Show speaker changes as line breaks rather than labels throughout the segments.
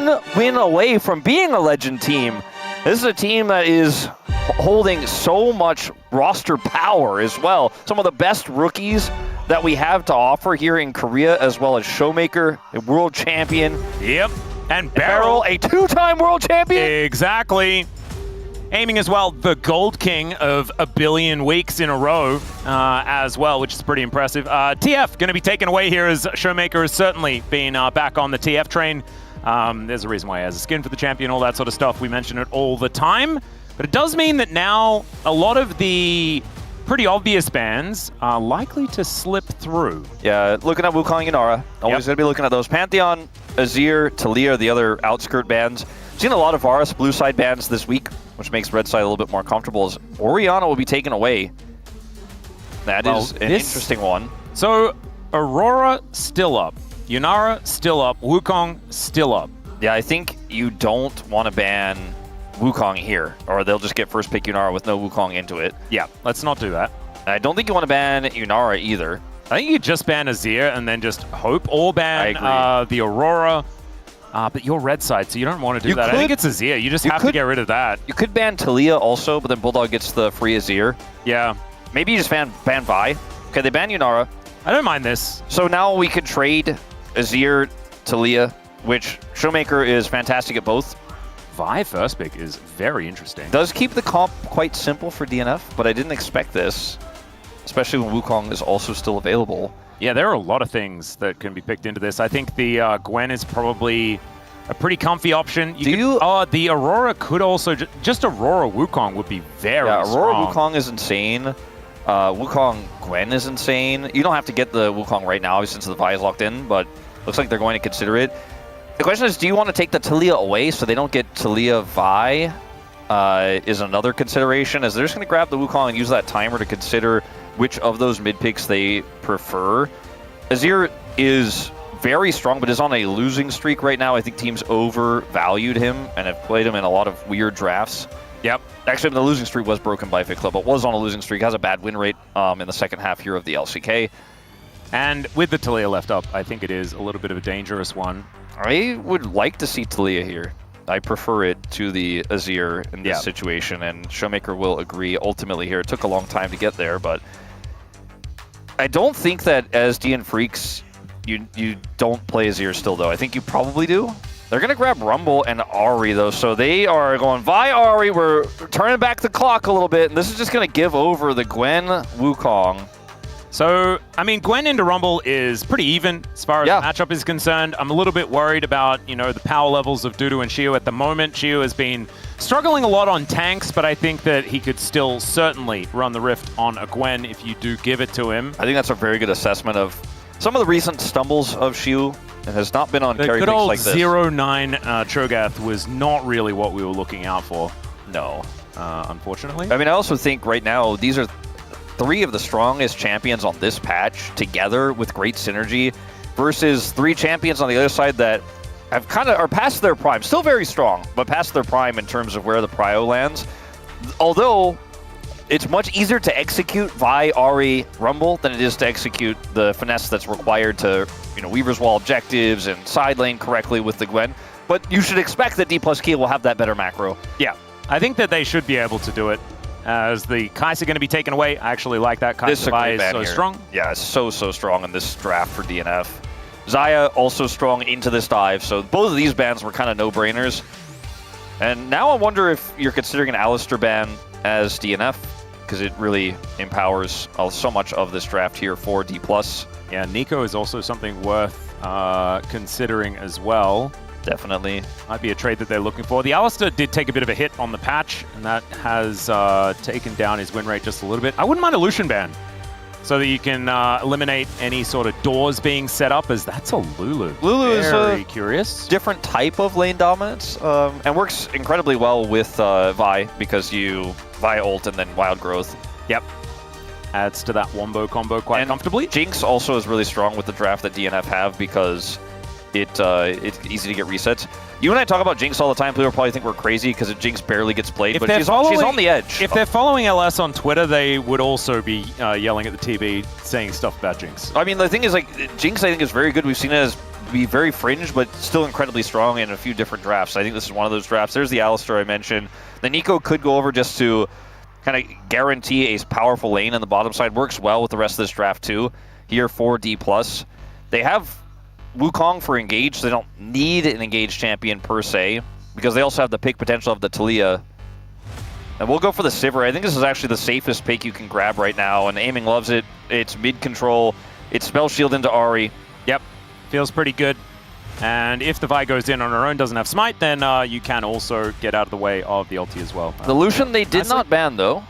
one win away from being a legend team. This is a team that is holding so much roster power as well. Some of the best rookies that we have to offer here in Korea, as well as Showmaker, a world champion.
Yep, and Beryl,
a two-time world champion.
Exactly. Aiming as well, the Gold King of 1 billion weeks in a row as well, which is pretty impressive. TF going to be taken away here, as Showmaker has certainly been back on the TF train. There's a reason why he has a skin for the champion, all that sort of stuff. We mention it all the time. But it does mean that now a lot of the pretty obvious bans are likely to slip through.
Yeah, looking at Wukong and Inara. Always going to be looking at those. Pantheon, Azir, Talia, the other outskirt bans. Seen a lot of Varus blue side bans this week, which makes red side a little bit more comfortable, as Orianna will be taken away. That is an interesting one.
So, Aurora still up. Yunara still up. Wukong still up.
Yeah, I think you don't want to ban Wukong here, or they'll just get first pick Yunara with no Wukong into it.
Yeah, let's not do that.
I don't think you want to ban Yunara either.
I think you just ban Azir and then just hope, or ban the Aurora. But you're red side, so you don't want to do that. I think it's Azir. You just have to get rid of that.
You could ban Talia also, but then Bulldog gets the free Azir.
Yeah.
Maybe you just ban Vi. Okay, they ban Yunara.
I don't mind this.
So now we could trade Azir, Talia, which Showmaker is fantastic at both.
Vi first pick is very interesting.
Does keep the comp quite simple for DNF, but I didn't expect this, especially when Wukong is also still available.
Yeah, there are a lot of things that can be picked into this. I think the Gwen is probably a pretty comfy option. The Aurora could also, just Aurora Wukong would be very
Aurora
strong.
Wukong is insane. Wukong Gwen is insane. You don't have to get the Wukong right now, since the Vi is locked in, but looks like they're going to consider it. The question is, do you want to take the Talia away so they don't get Talia Vi? Is another consideration, as they're just going to grab the Wukong and use that timer to consider which of those mid picks they prefer. Azir is very strong, but is on a losing streak right now. I think teams overvalued him and have played him in a lot of weird drafts.
Yep.
Actually, the losing streak was broken by Vicla, but was on a losing streak. Has a bad win rate in the second half here of the LCK.
And with the Talia left up, I think it is a little bit of a dangerous one.
I would like to see Talia here. I prefer it to the Azir in this situation, and Showmaker will agree ultimately here. It took a long time to get there, but I don't think that as DN Freecs, you don't play Azir still, though. I think you probably do. They're going to grab Rumble and Ahri, though, so they are going, Vi Ahri, we're turning back the clock a little bit, and this is just going to give over the Gwen Wukong.
So, I mean, Gwen into Rumble is pretty even as far as the matchup is concerned. I'm a little bit worried about, the power levels of Dudu and Xiu at the moment. Xiu has been struggling a lot on tanks, but I think that he could still certainly run the Rift on a Gwen if you do give it to him.
I think that's a very good assessment of some of the recent stumbles of Xiu. It has not been on carry picks like this.
The good old 0-9 Cho'Gath was not really what we were looking out for.
No.
Unfortunately.
I mean, I also think right now, these are 3 of the strongest champions on this patch together with great synergy versus 3 champions on the other side that have are past their prime. Still very strong, but past their prime in terms of where the prio lands. Although it's much easier to execute Vi, Ahri, Rumble than it is to execute the finesse that's required to, Weaver's Wall objectives and side lane correctly with the Gwen. But you should expect that Dplus Key will have that better macro.
Yeah, I think that they should be able to do it. As the Kai'Sa going to be taken away, I actually like that. Kai'Sa Vi is so strong.
Yeah, it's so strong in this draft for DNF. Xayah also strong into this dive, so both of these bans were kind of no-brainers. And now I wonder if you're considering an Alistar ban as DNF, because it really empowers so much of this draft here for Dplus.
Yeah, Nico is also something worth considering as well.
Definitely.
Might be a trade that they're looking for. The Alistar did take a bit of a hit on the patch, and that has taken down his win rate just a little bit. I wouldn't mind a Lucian ban, so that you can eliminate any sort of doors being set up, as that's a Lulu.
Lulu is
very curious.
Different type of lane dominance, and works incredibly well with Vi, because you Vi ult and then wild growth.
Yep. Adds to that wombo combo quite comfortably.
Jinx also is really strong with the draft that DNF have, because it's easy to get resets. You and I talk about Jinx all the time. People probably think we're crazy because Jinx barely gets played, but she's on the edge.
If they're following LS on Twitter, they would also be yelling at the TV, saying stuff about Jinx.
I mean, the thing is, Jinx I think is very good. We've seen it as be very fringe, but still incredibly strong in a few different drafts. I think this is one of those drafts. There's the Alistar I mentioned. The Nico could go over just to kind of guarantee a powerful lane on the bottom side. Works well with the rest of this draft too. Here for Dplus. They have Wukong for Engage, so they don't need an Engage champion per se, because they also have the pick potential of the Taliyah. And we'll go for the Sivir. I think this is actually the safest pick you can grab right now, and Aiming loves it. It's mid-control. It's Spell Shield into Ahri.
Yep, feels pretty good. And if the Vi goes in on her own, doesn't have Smite, then you can also get out of the way of the ulti as well.
The Lucian they did not ban, though,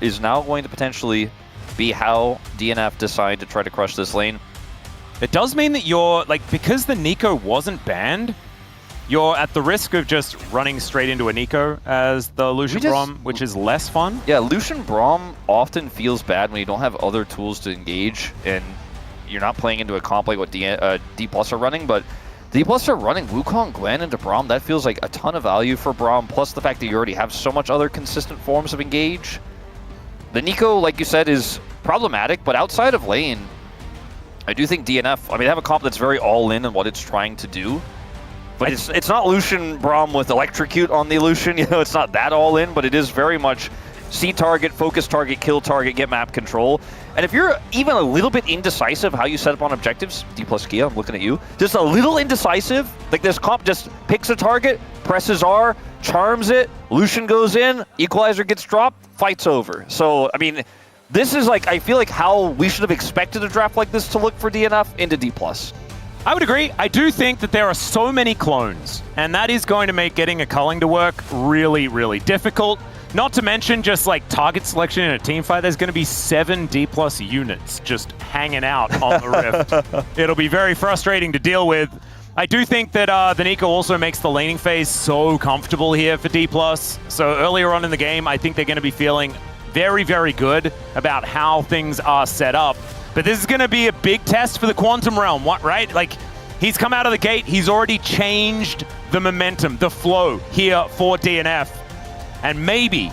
is now going to potentially be how DNF decide to try to crush this lane.
It does mean that you're, like, because the Nico wasn't banned, you're at the risk of just running straight into a Nico as the Lucian Braum, which is less fun.
Yeah, Lucian Braum often feels bad when you don't have other tools to engage, and you're not playing into a comp like what Dplus are running, but Dplus are running Wukong, Gwen into Braum. That feels like a ton of value for Braum, plus the fact that you already have so much other consistent forms of engage. The Nico, like you said, is problematic, but outside of lane, I do think DNF, I mean, they have a comp that's very all-in in what it's trying to do. But it's not Lucian Braum with Electrocute on the Lucian, you know, it's not that all in, but it is very much see target, focus target, kill target, get map control. And if you're even a little bit indecisive how you set up on objectives, Dplus Kia, I'm looking at you, just a little indecisive, like this comp just picks a target, presses R, charms it, Lucian goes in, Equalizer gets dropped, fight's over. So, I mean, this is like, I feel like how we should have expected a draft like this to look for DNF into Dplus.
I would agree. I do think that there are so many clones, and that is going to make getting a culling to work really, really difficult. Not to mention just like target selection in a team fight, there's going to be 7 Dplus units just hanging out on the Rift. It'll be very frustrating to deal with. I do think that the Nico also makes the laning phase so comfortable here for Dplus. So earlier on in the game, I think they're going to be feeling very, very good about how things are set up. But this is going to be a big test for the Quantum Realm, right? Like, he's come out of the gate, he's already changed the momentum, the flow here for DNF. And maybe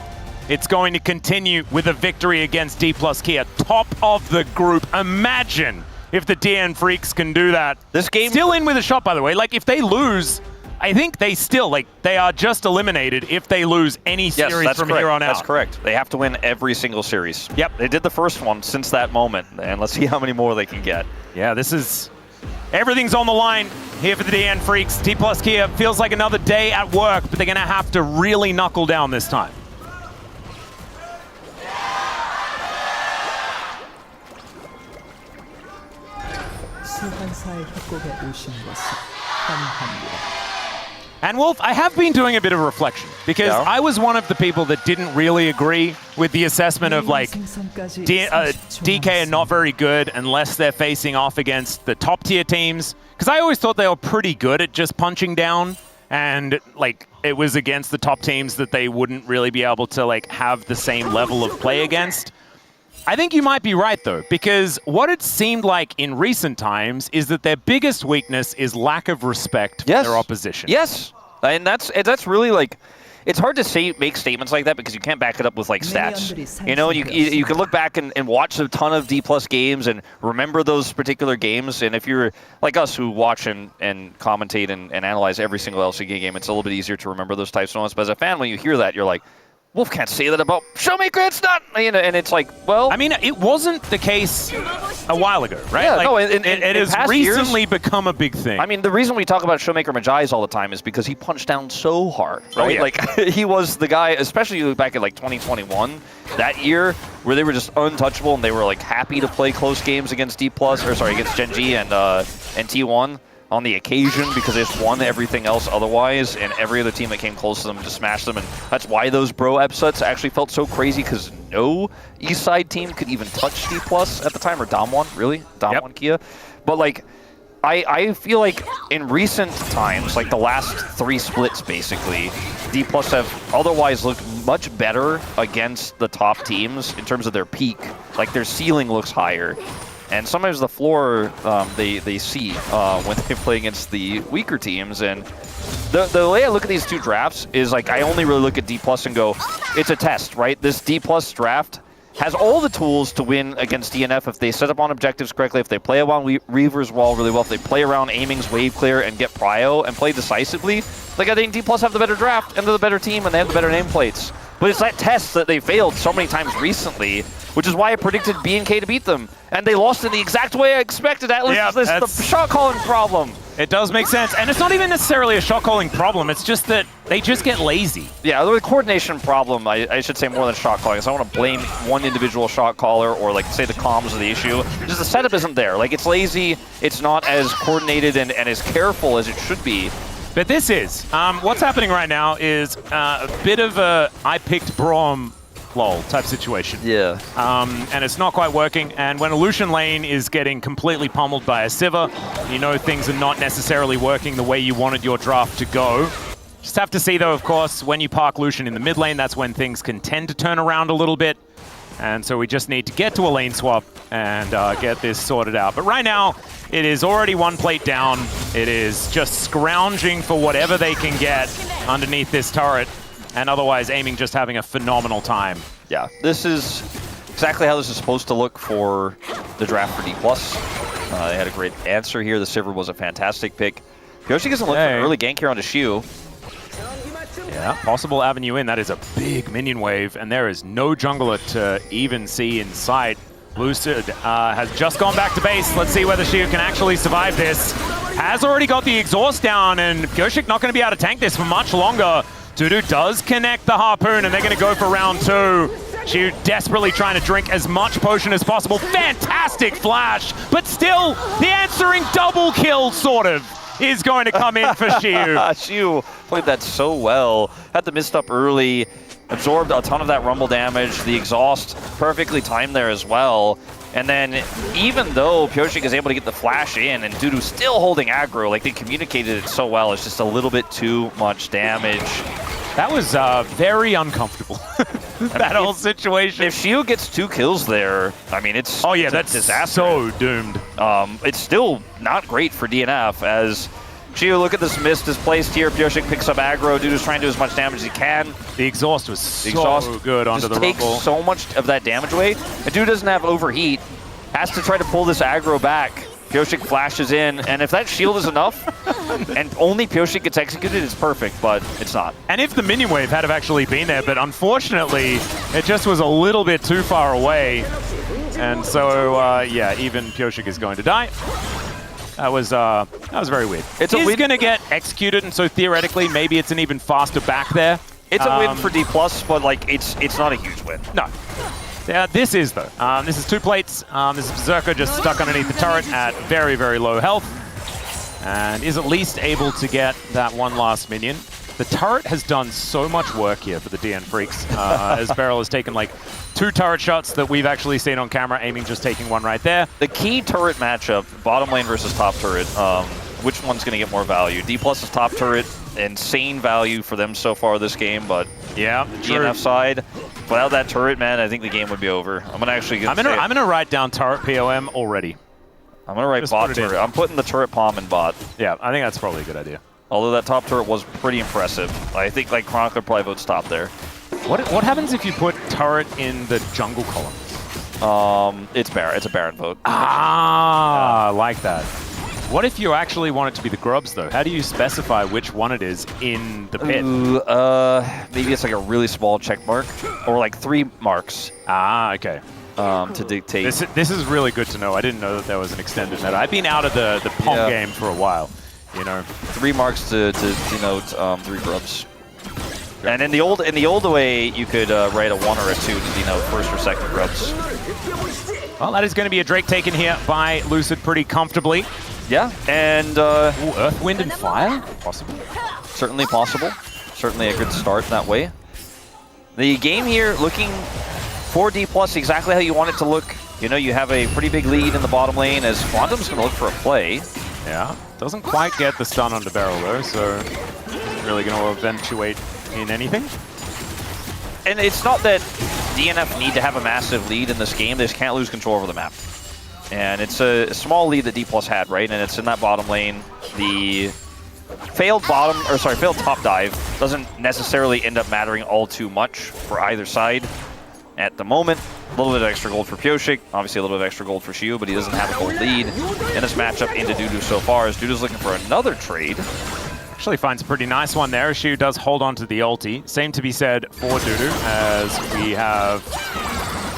it's going to continue with a victory against Dplus Kia, top of the group. Imagine if the DN Freecs can do that.
This game
still in with a shot, by the way. Like, if they lose, I think they still, like, they are just eliminated if they lose any series from here on out.
That's correct. They have to win every single series.
Yep.
They did the first one since that moment, and let's see how many more they can get.
Yeah, this is... everything's on the line here for the DN Freecs. Dplus Kia feels like another day at work, but they're going to have to really knuckle down this time. And Wolf, I have been doing a bit of reflection, because I was one of the people that didn't really agree with the assessment of, like, DK are not very good unless they're facing off against the top tier teams, because I always thought they were pretty good at just punching down, and, like, it was against the top teams that they wouldn't really be able to, like, have the same level of play against. I think you might be right, though, because what it seemed like in recent times is that their biggest weakness is lack of respect for their opposition.
Yes, and that's really, like, it's hard to make statements like that because you can't back it up with, like, stats. You know, you can look back and watch a ton of Dplus games and remember those particular games, and if you're like us who watch and commentate and analyze every single LCK game, it's a little bit easier to remember those types of moments. But as a fan, when you hear that, you're like, Wolf can't say that about Showmaker, it's not, you know, and it's like, well...
I mean, it wasn't the case a while ago, right?
Yeah,
like,
no,
it has recently become a big thing.
I mean, the reason we talk about Showmaker Majais all the time is because he punched down so hard, right?
Oh, yeah.
Like, he was the guy, especially back in, like, 2021, that year, where they were just untouchable and they were, like, happy to play close games against Dplus, or sorry, against Gen G and T1. On the occasion, because they just won everything else otherwise, and every other team that came close to them just smashed them, and that's why those bro upsets actually felt so crazy, because no East Side team could even touch Dplus at the time, or Damwon, really? Damwon Kia. But, like, I feel like in recent times, like the last 3 splits basically, Dplus have otherwise looked much better against the top teams in terms of their peak. Like, their ceiling looks higher. And sometimes the floor they see when they play against the weaker teams. And the way I look at these two drafts is, like, I only really look at Dplus and go, it's a test, right? This Dplus draft has all the tools to win against DNF if they set up on objectives correctly, if they play around Reaver's wall really well, if they play around Aiming's wave clear and get prio and play decisively. Like, I think Dplus have the better draft and they're the better team and they have the better nameplates. But it's that test that they failed so many times recently, which is why I predicted BNK to beat them. And they lost in the exact way I expected. At least this is the shot calling problem.
It does make sense. And it's not even necessarily a shot calling problem. It's just that they just get lazy.
Yeah, the coordination problem, I should say more than shot calling. So I want to blame one individual shot caller or like say the comms are the issue. Just the setup isn't there. Like, it's lazy. It's not as coordinated and as careful as it should be.
But this is. What's happening right now is a bit of a I picked Braum lol type situation.
Yeah.
And it's not quite working. And when a Lucian lane is getting completely pummeled by a Sivir, you know things are not necessarily working the way you wanted your draft to go. Just have to see, though, of course, when you park Lucian in the mid lane, that's when things can tend to turn around a little bit. And so we just need to get to a lane swap and get this sorted out. But right now, it is already one plate down. It is just scrounging for whatever they can get underneath this turret. And otherwise, Aiming just having a phenomenal time.
Yeah, this is exactly how this is supposed to look for the draft for Dplus. They had a great answer here. The Sivir was a fantastic pick. Yoshi doesn't look for an early gank here onto Shiu.
Yeah, possible avenue in. That is a big minion wave, and there is no jungler to even see in sight. Lucid has just gone back to base. Let's see whether Shiu can actually survive this. Has already got the exhaust down, and Gyoshik not going to be able to tank this for much longer. Dudu does connect the harpoon, and they're going to go for round 2. Shiu desperately trying to drink as much potion as possible. Fantastic flash, but still the answering double kill, sort of, is going to come in for Shiu.
Shiu played that so well. Had the mist up early, absorbed a ton of that rumble damage. The exhaust perfectly timed there as well. And then even though Pyoshik is able to get the flash in and Dudu still holding aggro, like they communicated it so well, it's just a little bit too much damage.
That was very uncomfortable, that whole situation.
If Shiu gets 2 kills there, I mean, it's
that's
disaster.
So doomed.
It's still not great for DNF as Shiu, look at this mist is placed here. Pyoshik picks up aggro. Dudu's trying to do as much damage as he can.
The exhaust was so good onto the rumble.
Takes so much of that damage away. And Dudu doesn't have overheat. Has to try to pull this aggro back. Pyoshik flashes in, and if that shield is enough, and only Pyoshik gets executed, it's perfect, but it's not.
And if the minion wave had have actually been there, but unfortunately, it just was a little bit too far away. And so, yeah, even Pyoshik is going to die. That was very weird. He's going to get executed, and so theoretically, maybe it's an even faster back there.
It's a win for Dplus, but like it's not a huge win.
No. Yeah, this is, though. This is 2 plates. This is Berserker just stuck underneath the turret at very, very low health. And is at least able to get that one last minion. The turret has done so much work here for the DN Freecs, as Beryl has taken like 2 turret shots that we've actually seen on camera, Aiming just taking one right there.
The key turret matchup, bottom lane versus top turret, which one's going to get more value? Dplus's top turret, insane value for them so far this game, but
yeah,
the DNF side, without that turret, man, I think the game would be over. I'm gonna
write down turret POM already.
I'm gonna write bot turret. I'm putting the turret palm in bot.
Yeah, I think that's probably a good idea.
Although that top turret was pretty impressive. I think like Chronicler probably votes top there.
What happens if you put turret in the jungle column?
It's a Baron vote.
Ah, I like that. What if you actually want it to be the grubs, though? How do you specify which one it is in the pit?
Maybe it's like a really small check mark, or like 3 marks.
Ah, okay.
To dictate.
This is really good to know. I didn't know that there was an extended meta. I've been out of the Pong game for a while, you know.
3 marks to denote 3 grubs. And in the old way, you could write a 1 or a 2 to denote first or second grubs.
Well, that is going to be a Drake taken here by Lucid pretty comfortably.
Yeah, and
Earth, Wind, and Fire? Possible.
Certainly possible. Certainly a good start in that way. The game here looking for Dplus exactly how you want it to look. You know, you have a pretty big lead in the bottom lane as Quantum's going to look for a play.
Yeah, doesn't quite get the stun on the barrel though, so isn't really going to eventuate in anything.
And it's not that DNF need to have a massive lead in this game, they just can't lose control over the map. And it's a small lead that Dplus had, right? And it's in that bottom lane. The failed top dive doesn't necessarily end up mattering all too much for either side at the moment. A little bit of extra gold for Pioshik, obviously a little bit of extra gold for Shiu, but he doesn't have a gold lead in this matchup into Dudu so far, as Dudu's looking for another trade.
Actually finds a pretty nice one there. Shiu does hold on to the ulti. Same to be said for Dudu, as we have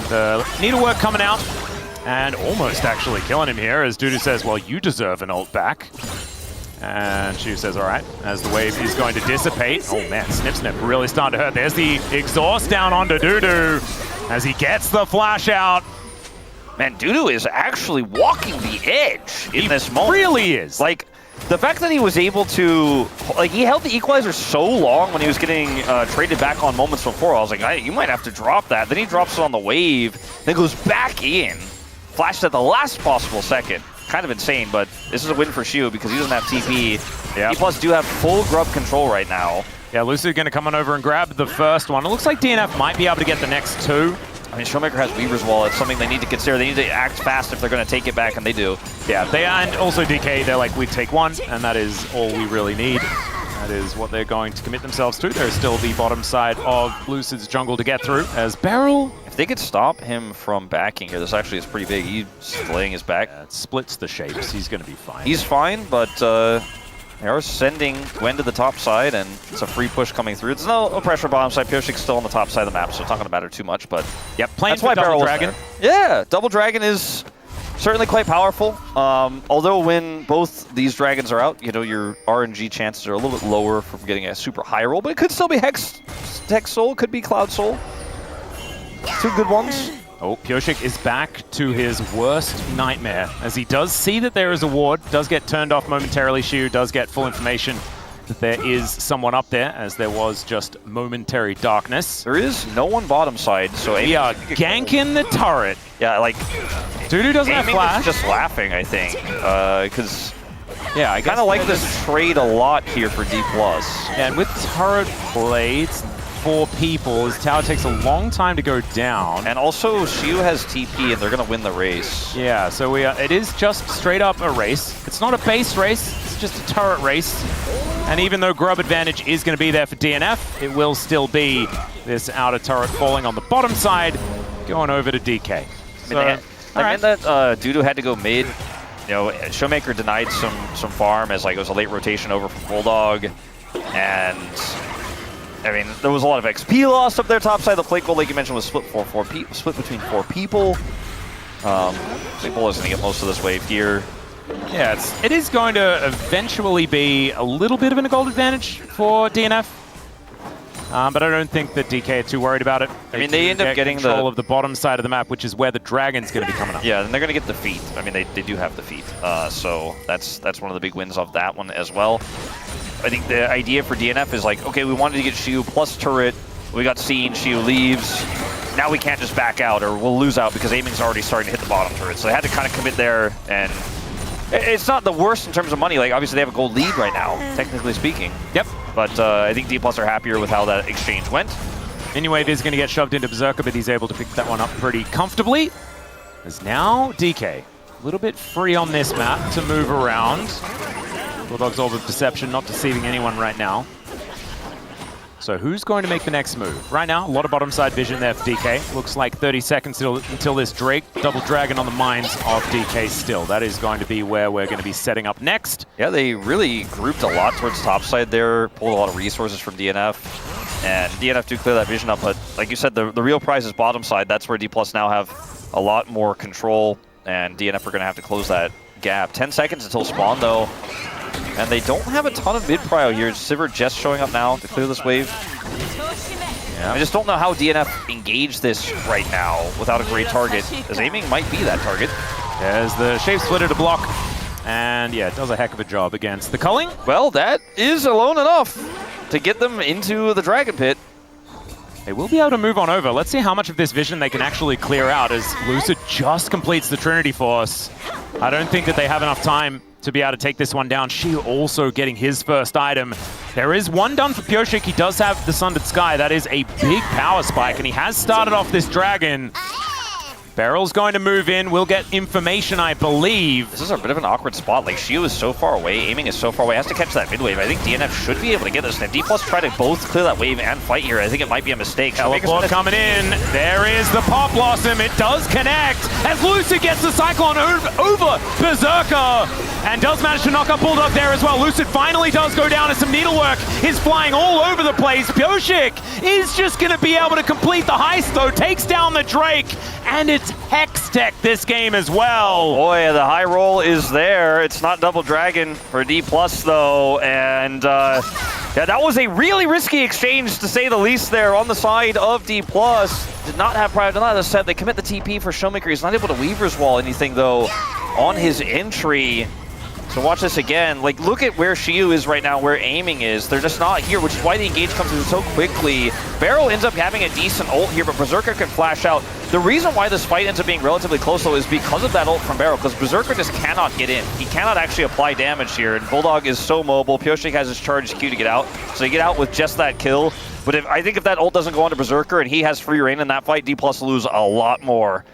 the needlework coming out and almost actually killing him here, as Dudu says, well, you deserve an ult back. And Shiu says, all right, as the wave is going to dissipate. Oh man, Snip really starting to hurt. There's the exhaust down onto Dudu as he gets the flash out.
Man, Dudu is actually walking the edge in this moment.
He really is.
Like, the fact that he was able to, like, he held the equalizer so long when he was getting traded back on moments before. I was like, you might have to drop that. Then he drops it on the wave, then goes back in, flashed at the last possible second. Kind of insane, but this is a win for Shiu because he doesn't have TP.
Yep.
Dplus do have full grub control right now.
Yeah, Lucid going to come on over and grab the first one. It looks like DNF might be able to get the next two.
I mean, Showmaker has Weaver's Wall. It's something they need to consider. They need to act fast if they're going to take it back, and they do.
Yeah, they and also DK, they're like, we take one, and that is all we really need. That is what they're going to commit themselves to. There's still the bottom side of Lucid's jungle to get through, as Beryl...
If they could stop him from backing here, this actually is pretty big. He's laying his back.
Yeah, it splits the shapes. He's going to be fine.
He's fine, but they are sending Gwen to the top side, and it's a free push coming through. There's no pressure bottom side. Pioshik's still on the top side of the map, so it's not going to matter too much, but
yep, playing
that's why
Double
Beryl
Dragon.
Yeah, Double Dragon is certainly quite powerful. Although when both these dragons are out, you know, your RNG chances are a little bit lower from getting a super high roll, but it could still be Hex Soul, could be Cloud Soul. Two good ones.
Oh, Pioshik is back to his worst nightmare, as he does see that there is a ward, does get turned off momentarily. Shiu does get full information that there is someone up there, as there was just momentary darkness.
There is no one bottom side, so
we are ganking the turret.
Yeah, like...
Dudu doesn't have flash.
Just laughing, I think, because...
Yeah, I
kind of like this trade a lot here for Dplus.
Yeah, and with turret blades, 4 people, his tower takes a long time to go down.
And also, Shiu has TP, and they're going to win the race.
Yeah, so it is just straight up a race. It's not a base race, it's just a turret race. And even though grub advantage is going to be there for DNF, it will still be this outer turret falling on the bottom side, going over to DK. So,
meant that Dudu had to go mid. You know, Showmaker denied some farm as like it was a late rotation over from Bulldog, and I mean there was a lot of XP lost up there top side. The plate goal, like you mentioned, was split between 4 people. I think Bull is going to get most of this wave here.
Yeah, it is going to eventually be a little bit of a gold advantage for DNF. But I don't think that DK are too worried about it.
I mean, they end up getting
control of the bottom side of the map, which is where the dragon's going to be coming up.
Yeah, and they're going to get the feet. I mean, they do have the feet. So that's one of the big wins of that one as well. I think the idea for DNF is like, okay, we wanted to get Shiu plus turret. We got seen, Shiu leaves. Now we can't just back out or we'll lose out because aiming's already starting to hit the bottom turret. So they had to kind of commit there, and it's not the worst in terms of money. Like, obviously they have a gold lead right now, technically speaking.
Yep.
But I think Dplus are happier with how that exchange went.
Anyway, is going to get shoved into Berserker, but he's able to pick that one up pretty comfortably. As now DK, a little bit free on this map to move around. Bulldog's Orb of Deception, not deceiving anyone right now. So who's going to make the next move? Right now, a lot of bottom side vision there for DK. Looks like 30 seconds until this Drake Double Dragon on the minds of DK still. That is going to be where we're going to be setting up next.
Yeah, they really grouped a lot towards top side there, pulled a lot of resources from DNF, and DNF do clear that vision up, but like you said, the real prize is bottom side. That's where Dplus now have a lot more control, and DNF are going to have to close that gap. 10 seconds until spawn, though. And they don't have a ton of mid-prio here. Sivir just showing up now to clear this wave. Yeah. I just don't know how DNF engage this right now without a great target, as aiming might be that target.
As the shape splitter to block. And yeah, it does a heck of a job against the culling.
Well, that is alone enough to get them into the Dragon Pit.
They will be able to move on over. Let's see how much of this vision they can actually clear out as Lucid just completes the Trinity Force. I don't think that they have enough time to be able to take this one down. Shiu also getting his first item. There is one done for Pioshik. He does have the Sundered Sky. That is a big power spike, and he has started off this dragon. Barrel's going to move in. We'll get information, I believe.
This is a bit of an awkward spot. Like, Shiu is so far away, aiming is so far away, has to catch that mid wave. I think DNF should be able to get this. And if Dplus try to both clear that wave and fight here, I think it might be a mistake.
Teleport coming in. There is the Pop Blossom. It does connect as Lucid gets the Cyclone over Berserker and does manage to knock up Bulldog there as well. Lucid finally does go down as some needlework is flying all over the place. Pyoshik is just going to be able to complete the heist though, takes down the Drake, and it's Hextech this game as well.
Boy, the high roll is there. It's not double dragon for Dplus though, and yeah, that was a really risky exchange to say the least there on the side of Dplus. Did not have prior to that. As I said, they commit the TP for Showmaker. He's not able to Weaver's Wall anything though on his entry. So watch this again. Like, look at where Shiu is right now, where aiming is. They're just not here, which is why the engage comes in so quickly. Barrel ends up having a decent ult here, but Berserker can flash out. The reason why this fight ends up being relatively close, though, is because of that ult from Barrel, because Berserker just cannot get in. He cannot actually apply damage here, and Bulldog is so mobile. Pyoshik has his charge Q to get out, so they get out with just that kill. But I think if that ult doesn't go onto Berserker and he has free reign in that fight, Dplus will lose a lot more.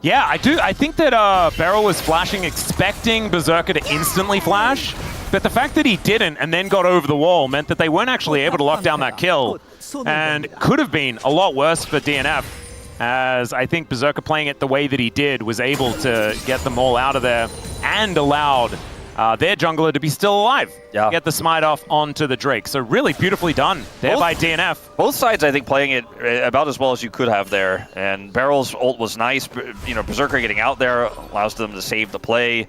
Yeah, I do. I think that Barrel was flashing expecting Berserker to instantly flash, but the fact that he didn't and then got over the wall meant that they weren't actually able to lock down that kill, and could have been a lot worse for DNF, as I think Berserker playing it the way that he did was able to get them all out of there and allowed their jungler to be still alive.
Yeah.
Get the smite off onto the Drake. So really beautifully done there by DNF.
Both sides, I think, playing it about as well as you could have there. And Barrel's ult was nice, but, you know, Berserker getting out there allows them to save the play.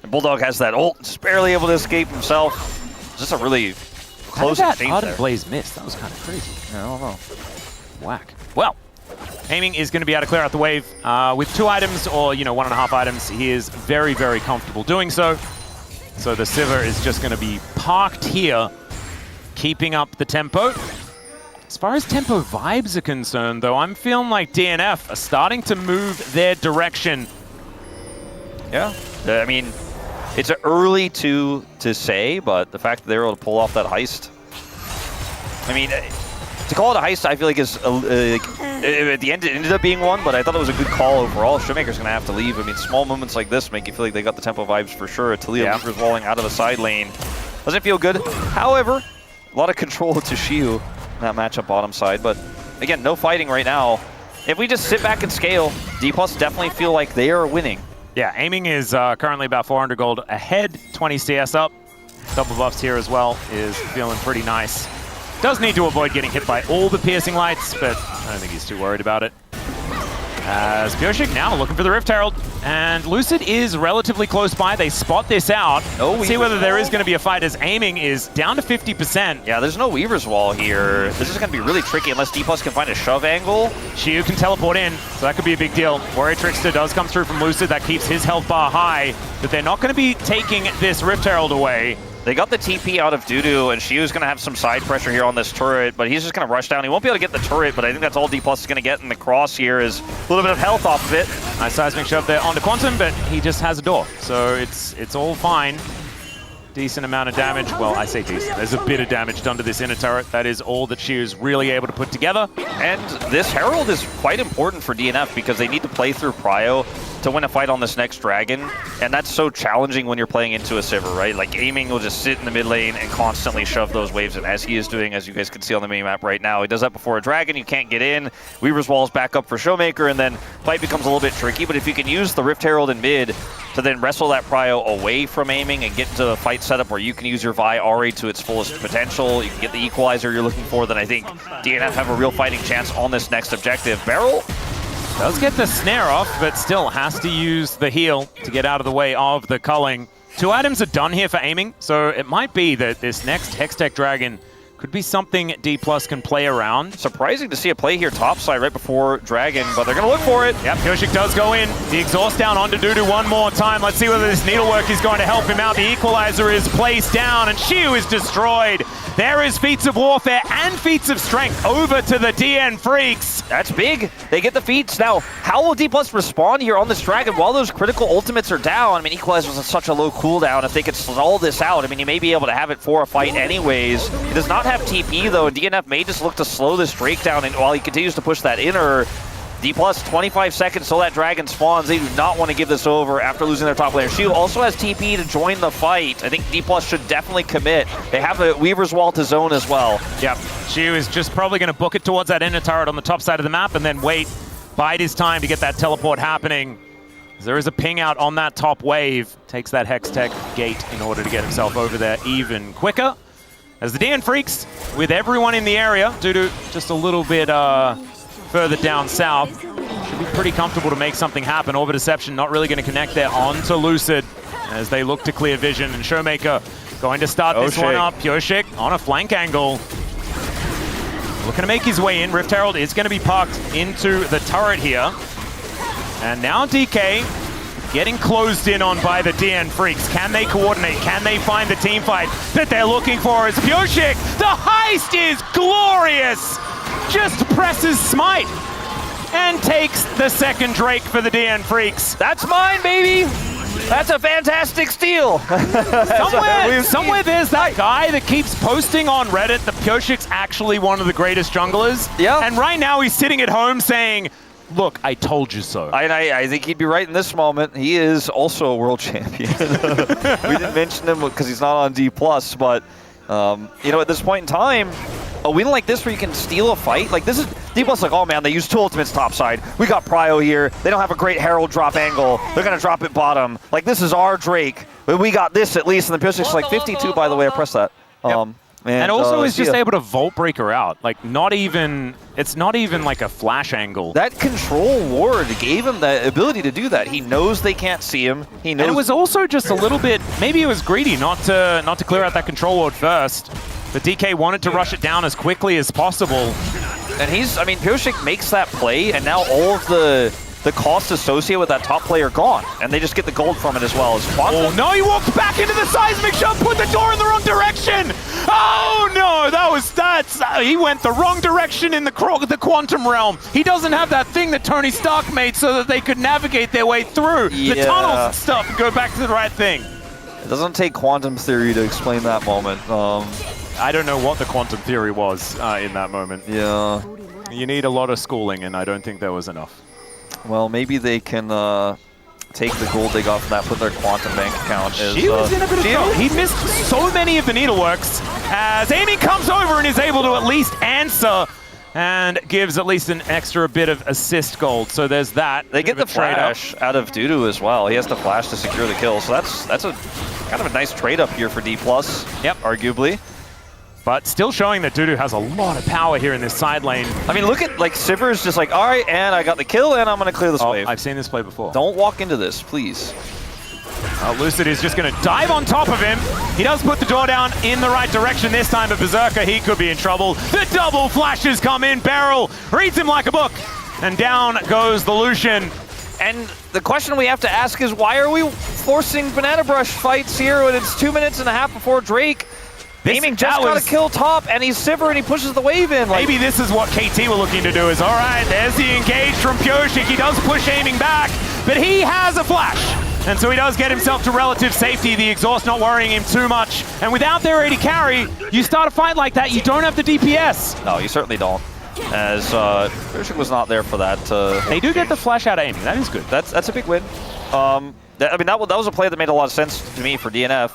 And Bulldog has that ult, just barely able to escape himself. Just a really close exchange
Ardent
there.
Blaze missed. That was kind of crazy.
I don't know.
Whack. Well, aiming is going to be able to clear out the wave with 2 items or, 1.5 items. He is very, very comfortable doing so. So the Sivir is just going to be parked here, keeping up the tempo. As far as tempo vibes are concerned, though, I'm feeling like DNF are starting to move their direction.
Yeah, I mean, it's early to say, but the fact that they were able to pull off that heist, I mean, to call it a heist, I feel like is at the end it ended up being one, but I thought it was a good call overall. Showmaker's gonna have to leave. I mean, small moments like this make you feel like they got the tempo vibes for sure. Talia Weaver's walling out of the side lane doesn't feel good. However, a lot of control to Shiu in that matchup bottom side, but again, no fighting right now. If we just sit back and scale, Dplus definitely feel like they are winning.
Yeah, aiming is currently about 400 gold ahead, 20 CS up. Double buffs here as well is feeling pretty nice. Does need to avoid getting hit by all the piercing lights, but I don't think he's too worried about it. As Pyoshik now looking for the Rift Herald, and Lucid is relatively close by. They spot this out. Let's see whether there is going to be a fight, as aiming is down to 50%.
Yeah, there's no Weaver's Wall here. This is going to be really tricky unless Dplus can find a shove angle.
Shiu can teleport in, so that could be a big deal. Warrior Trickster does come through from Lucid. That keeps his health bar high, but they're not going to be taking this Rift Herald away.
They got the TP out of Dudu, and Shiu's going to have some side pressure here on this turret, but he's just going to rush down. He won't be able to get the turret, but I think that's all Dplus is going to get in the cross here is a little bit of health off of it.
Nice seismic shove there onto Quantum, but he just has a door, so it's all fine. Decent amount of damage. Well, I say decent. There's a bit of damage done to this inner turret. That is all that Shiu's really able to put together.
And this Herald is quite important for DNF because they need to play through Prio to win a fight on this next dragon, and that's so challenging when you're playing into a Sivir, right? Like, aiming will just sit in the mid lane and constantly shove those waves in, as he is doing, as you guys can see on the mini-map right now. He does that before a dragon, you can't get in. Weaver's Wall's back up for Showmaker, and then fight becomes a little bit tricky, but if you can use the Rift Herald in mid to then wrestle that Prio away from aiming and get into a fight setup where you can use your Vi already to its fullest potential, you can get the equalizer you're looking for, then I think DNF have a real fighting chance on this next objective. Barrel
does get the snare off, but still has to use the heal to get out of the way of the culling. 2 items are done here for aiming, so it might be that this next Hextech Dragon could be something Dplus can play around.
Surprising to see a play here topside right before Dragon, but they're going to look for it.
Yep, Pyoshik does go in. The exhaust down onto Dudu one more time. Let's see whether this needlework is going to help him out. The equalizer is placed down, and Shiu is destroyed. There is feats of warfare and feats of strength over to the DN Freecs.
That's big. They get the feats. Now, how will Dplus respond here on this Dragon while those critical ultimates are down? I mean, equalizer was such a low cooldown. If they could stall this out, I mean, he may be able to have it for a fight anyways. He does not have TP, though, and DNF may just look to slow this Drake down and while he continues to push that inner. Dplus, 25 seconds till that dragon spawns. They do not want to give this over after losing their top laner. She also has TP to join the fight. I think Dplus should definitely commit. They have a Weaver's Wall to zone as well.
Yep, she was just probably going to book it towards that inner turret on the top side of the map and then wait, bide his time to get that teleport happening. There is a ping out on that top wave. Takes that Hextech gate in order to get himself over there even quicker. As the DN Freecs, with everyone in the area, due to just a little bit further down south, should be pretty comfortable to make something happen. Orbit Deception not really going to connect there onto Lucid as they look to clear vision. And Showmaker going to start this one up. Pureshik on a flank angle. Looking to make his way in. Rift Herald is going to be parked into the turret here. And now DK getting closed in on by the DN Freecs. Can they coordinate? Can they find the team fight that they're looking for? As Pureshik, the heist is glorious! Just presses Smite and takes the second Drake for the DN Freecs.
That's mine, baby! That's a fantastic steal!
Somewhere there's that guy that keeps posting on Reddit that Pureshik's actually one of the greatest junglers. Yeah. And right now he's sitting at home saying, look, I told you so.
I think he'd be right in this moment. He is also a world champion. We didn't mention him because he's not on Dplus, but you know, at this point in time, a win like this where you can steal a fight, like this is, Dplus like, oh man, they used two ultimates topside. We got Prio here. They don't have a great Herald drop angle. They're going to drop it bottom. Like, this is our Drake. But we got this at least, and the Pureshik's like 52, by the way, I pressed that.
Yep. And also is just able to Vault Breaker out. Like, it's not even like a flash angle.
That control ward gave him the ability to do that. He knows they can't see him. He knows.
And it was also just a little bit, maybe it was greedy not to clear out that control ward first. But DK wanted to rush it down as quickly as possible.
And I mean, Pureshik makes that play, and now all of the costs associated with that top player gone, and they just get the gold from it as well. As
oh no, he walked back into the seismic shot, put the door in the wrong direction! Oh no, he went the wrong direction in the quantum realm. He doesn't have that thing that Tony Stark made so that they could navigate their way through the tunnels and stuff and go back to the right thing.
It doesn't take quantum theory to explain that moment.
I don't know what the quantum theory was in that moment.
Yeah.
You need a lot of schooling, and I don't think there was enough.
Well, maybe they can take the gold they got from that, put their quantum bank account.
She was in a bit of trouble. He missed so many of the needleworks as Amy comes over and is able to at least answer and gives at least an extra bit of assist gold. So there's that.
They get the flash out of Dudu as well. He has the flash to secure the kill. So that's a kind of a nice trade up here for Dplus.
Yep,
arguably.
But still showing that Dudu has a lot of power here in this side lane.
I mean, look at, like, Sivir's just like, all right, and I got the kill, and I'm going to clear this wave.
I've seen this play before.
Don't walk into this, please.
Lucid is just going to dive on top of him. He does put the door down in the right direction this time, but Berserker, he could be in trouble. The double flashes come in. Beryl reads him like a book, and down goes the Lucian.
And the question we have to ask is, why are we forcing Banana Brush fights here when it's 2 minutes and a half before Drake? Aiming just got a kill top, and he's Sivir, and he pushes the wave in.
Maybe this is what KT were looking to do is, all right, there's the engage from Pureshik. He does push Aiming back, but he has a flash. And so he does get himself to relative safety, the exhaust not worrying him too much. And without their AD carry, you start a fight like that, you don't have the DPS.
No, you certainly don't. As Pureshik was not there for that.
They do get the flash out of Aiming, that is good.
That's a big win. I mean, that was a play that made a lot of sense to me for DNF.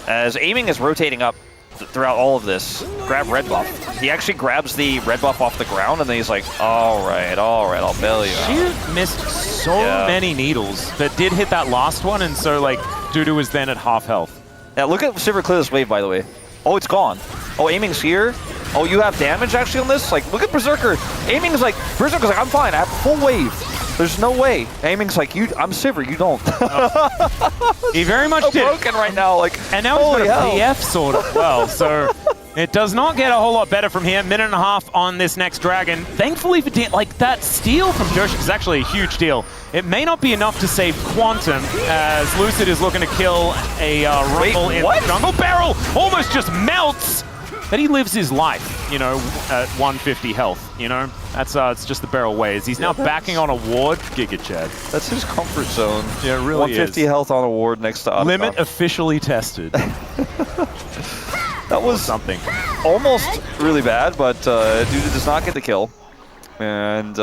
As Aiming is rotating up throughout all of this, grab red buff. He actually grabs the red buff off the ground, and then he's like, all right, I'll bail you out.
She missed so many needles, but did hit that last one, and so, like, Dudu was then at half health.
Yeah, look at Sivir clear this wave, by the way. Oh, it's gone. Oh, Aiming's here. Oh, you have damage actually on this? Like, look at Berserker. Berserker's like, I'm fine, I have full wave. There's no way. Aiming's like, I'm Sivir, you don't.
He very much did.
Broken right now, like,
and now he's got a PF sword as well, so it does not get a whole lot better from here. Minute and a half on this next dragon. Thankfully for like, that steal from Pureshik is actually a huge deal. It may not be enough to save Quantum, as Lucid is looking to kill a Rumble in the jungle. Beryl almost just melts, but he lives his life, you know, at 150 health, you know? That's it's just the Beryl ways. He's now backing on a ward. Giga Chad.
That's his comfort zone.
Yeah, it really
150
is.
Health on a ward next to Otacon.
Limit officially tested.
That was
something.
Almost really bad, but Duda does not get the kill. And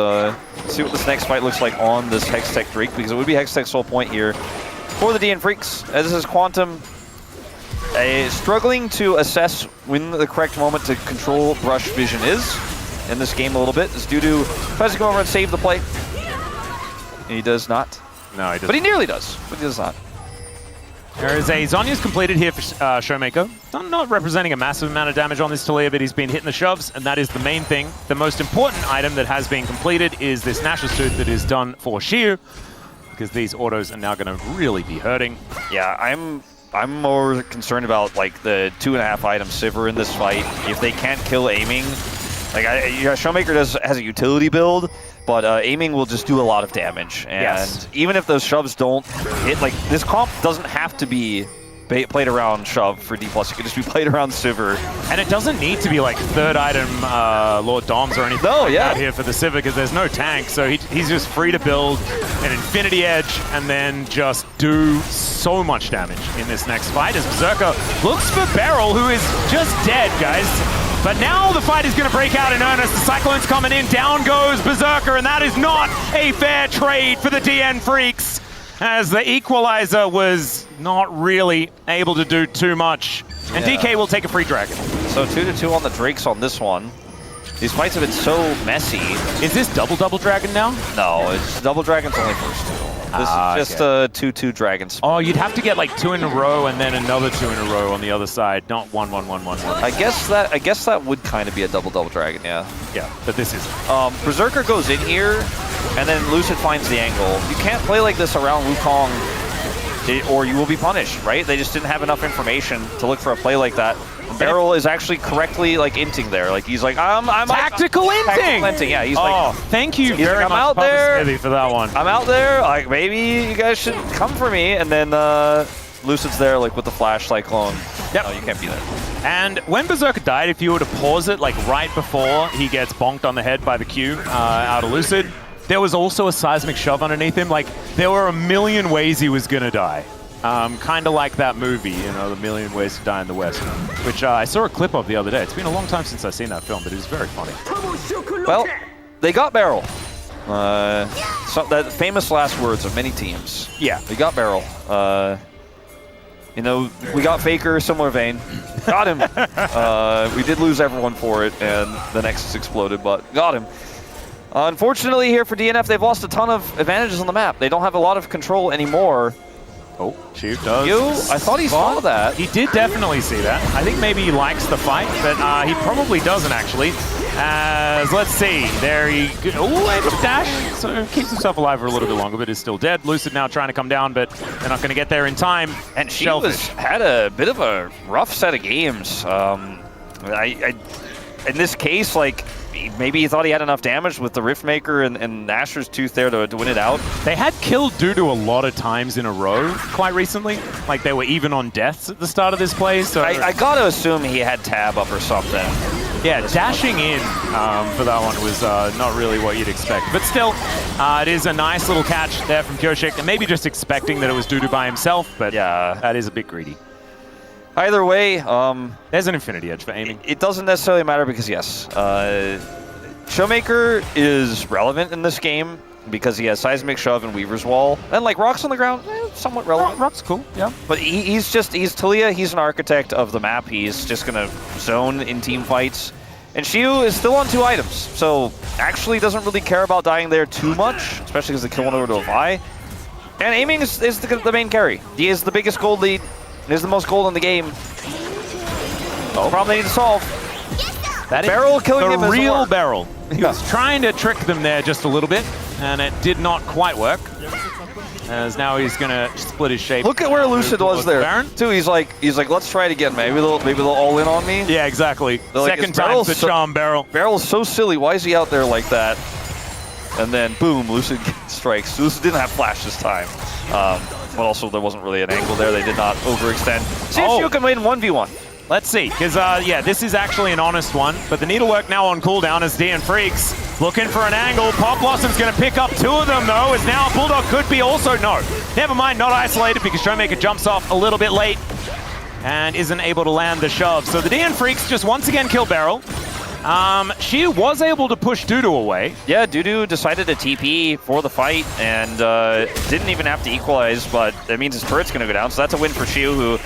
see what this next fight looks like on this Hextech Drake, because it would be Hextech's sole point here for the DN Freecs. As this is Quantum struggling to assess when the correct moment to control brush vision is in this game a little bit. As Dudu tries to go over and save the play. He does not.
No, he doesn't.
But he nearly does, but he does not.
There is a Zhonya's completed here for Showmaker. Not representing a massive amount of damage on this Talia, but he's been hitting the shoves, and that is the main thing. The most important item that has been completed is this Nash's Tooth that is done for Sheer, because these autos are now going to really be hurting.
Yeah, I'm more concerned about like the 2.5 item Sivir in this fight. If they can't kill aiming, like Showmaker has a utility build, but aiming will just do a lot of damage. And
yes.
Even if those shoves don't hit, like this comp doesn't have to be played around shove for Dplus. It could just be played around Sivir.
And it doesn't need to be like third item Lord Doms or anything that here for the Sivir, because there's no tank, so he's just free to build an Infinity Edge and then just do so much damage in this next fight as Berserker looks for Beryl, who is just dead, guys. But now the fight is going to break out in earnest. The Cyclone's coming in, down goes Berserker, and that is not a fair trade for the DN Freecs, as the equalizer was not really able to do too much. And DK will take a free dragon.
So 2-2 on the Drakes on this one. These fights have been so messy.
Is this double dragon now?
No, it's double dragon's only first two. This is just a 2-2 dragon split.
Oh, you'd have to get like 2 in a row and then another 2 in a row on the other side, not 1-1-1-1-1.
I guess that would kind of be a double dragon, yeah.
Yeah, but this isn't.
Berserker goes in here, and then Lucid finds the angle. You can't play like this around Wukong, or you will be punished, right? They just didn't have enough information to look for a play like that. Beryl is actually correctly like inting there. Like he's like, I'm
tactical inting.
Tactical inting, yeah. He's like,
thank you very
like,
much,
out
Papa
there
Smithy, for that one.
I'm out there. Like maybe you guys should come for me. And then Lucid's there, like with the flash cyclone.
Yep.
No, you can't be there.
And when Berserker died, if you were to pause it like right before he gets bonked on the head by the Q out of Lucid, there was also a seismic shove underneath him. Like there were a million ways he was gonna die. Kind of like that movie, you know, The Million Ways to Die in the West, which I saw a clip of the other day. It's been a long time since I've seen that film, but it was very funny.
Well, they got Beryl. So that famous last words of many teams.
Yeah.
They got Beryl. You know, we got Faker, similar vein. Got him. We did lose everyone for it, and the Nexus exploded, but got him. Unfortunately, here for DNF, they've lost a ton of advantages on the map. They don't have a lot of control anymore.
Oh, Chief does.
I thought he saw that.
He did definitely see that. I think maybe he likes the fight, but he probably doesn't actually. As let's see, there he goes. Oh, able to dash, so keeps himself alive for a little bit longer, but is still dead. Lucid now trying to come down, but they're not going to get there in time.
And she had a bit of a rough set of games. In this case, like, maybe he thought he had enough damage with the Riftmaker and Nashor's Tooth there to win it out.
They had killed Dudu a lot of times in a row quite recently. Like they were even on deaths at the start of this play. So
I gotta assume he had tab up or something.
Yeah, dashing in for that one was not really what you'd expect. But still, it is a nice little catch there from Kyoshik. And maybe just expecting that it was Dudu by himself, but yeah, that is a bit greedy.
Either way,
there's an Infinity Edge for aiming.
It doesn't necessarily matter because, yes, Showmaker is relevant in this game because he has Seismic Shove and Weaver's Wall. And, like, Rocks on the ground, somewhat relevant.
Rock's cool, yeah.
But he's Talia, he's an architect of the map. He's just going to zone in team fights. And Shiu is still on 2 items, so actually doesn't really care about dying there too much, especially because the kill went over to a Vi. And aiming is the main carry. He is the biggest gold lead. It is the most gold in the game. Problem they need to solve.
That
Beryl killing him
the
is
real
hard.
Beryl. He was trying to trick them there just a little bit, and it did not quite work. As now he's gonna split his shape.
Look at where Lucid was there. Baron. Too. He's like, let's try it again. Maybe they'll all in on me.
Yeah, exactly. Second time to charm Beryl.
Beryl's so silly. Why is he out there like that? And then boom, Lucid strikes. Lucid didn't have flash this time. But also there wasn't really an angle there. They did not overextend. See if you can win 1v1.
Let's see, because yeah, this is actually an honest one, but the needlework now on cooldown as DN Freecs looking for an angle. Pop Blossom's going to pick up 2 of them though, as now Bulldog could be also, no. Never mind, not isolated because Showmaker jumps off a little bit late and isn't able to land the shove. So the DN Freecs just once again kill Beryl. She was able to push Dudu away.
Yeah, Dudu decided to TP for the fight and didn't even have to equalize, but that means his turret's going to go down, so that's a win for Shiu, who